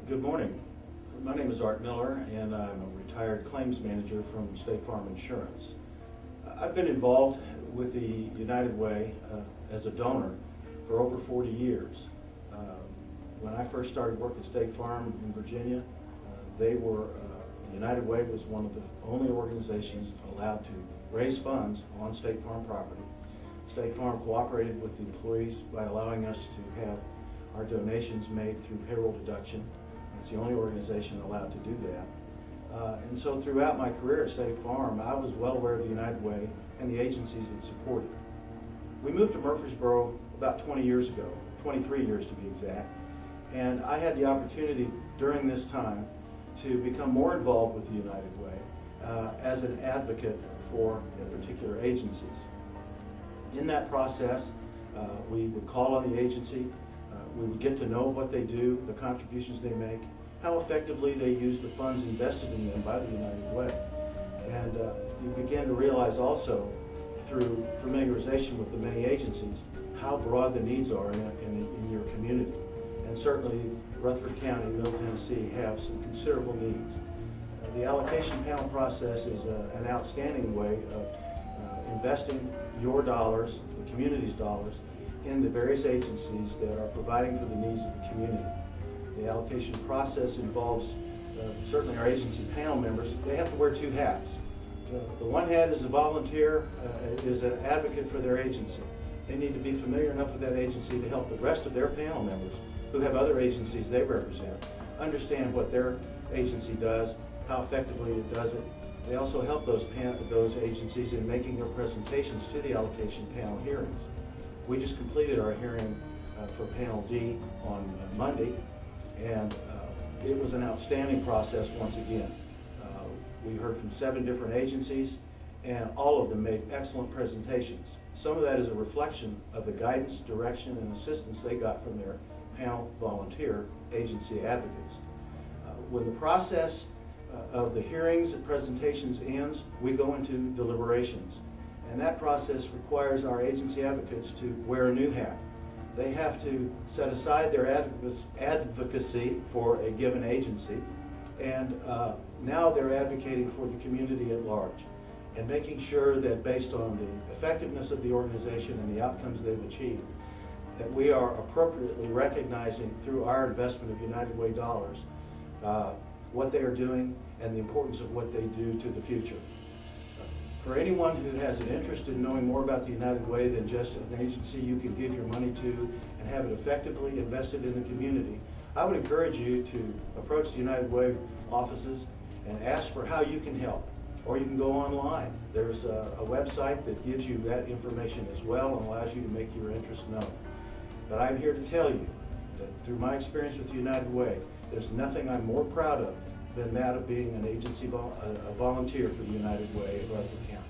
Good morning. My name is Art Miller, and I'm a retired claims manager from State Farm Insurance. I've been involved with the United Way as a donor for over 40 years. When I first started work at State Farm in Virginia, United Way was one of the only organizations allowed to raise funds on State Farm property. State Farm cooperated with the employees by allowing us to have our donations made through payroll deduction. It's the only organization allowed to do that. And so throughout my career at State Farm, I was well aware of the United Way and the agencies that support it. We moved to Murfreesboro about 20 years ago, 23 years to be exact, and I had the opportunity during this time to become more involved with the United Way as an advocate for particular agencies. In that process, we would call on the agency. We would get to know what they do, the contributions they make, how effectively they use the funds invested in them by the United Way. And you begin to realize also through familiarization with the many agencies how broad the needs are in your community. And certainly Rutherford County, Middle Tennessee have some considerable needs. The allocation panel process is an outstanding way of investing your dollars, the community's dollars, in the various agencies that are providing for the needs of the community. The allocation process involves certainly our agency panel members. They have to wear two hats. The one hat is a volunteer, is an advocate for their agency. They need to be familiar enough with that agency to help the rest of their panel members who have other agencies they represent understand what their agency does, how effectively it does it. They also help those agencies in making their presentations to the allocation panel hearings. We just completed our hearing for Panel D on Monday, and it was an outstanding process once again. We heard from 7 different agencies, and all of them made excellent presentations. Some of that is a reflection of the guidance, direction, and assistance they got from their panel volunteer agency advocates. When the process of the hearings and presentations ends, we go into deliberations. And that process requires our agency advocates to wear a new hat. They have to set aside their advocacy for a given agency, and now they're advocating for the community at large and making sure that based on the effectiveness of the organization and the outcomes they've achieved, that we are appropriately recognizing through our investment of United Way dollars what they are doing and the importance of what they do to the future. For anyone who has an interest in knowing more about the United Way than just an agency you can give your money to and have it effectively invested in the community, I would encourage you to approach the United Way offices and ask for how you can help. Or you can go online. There's a website that gives you that information as well and allows you to make your interest known. But I'm here to tell you that through my experience with the United Way, there's nothing I'm more proud of than that of being an agency, a volunteer for the United Way of Rutherford County.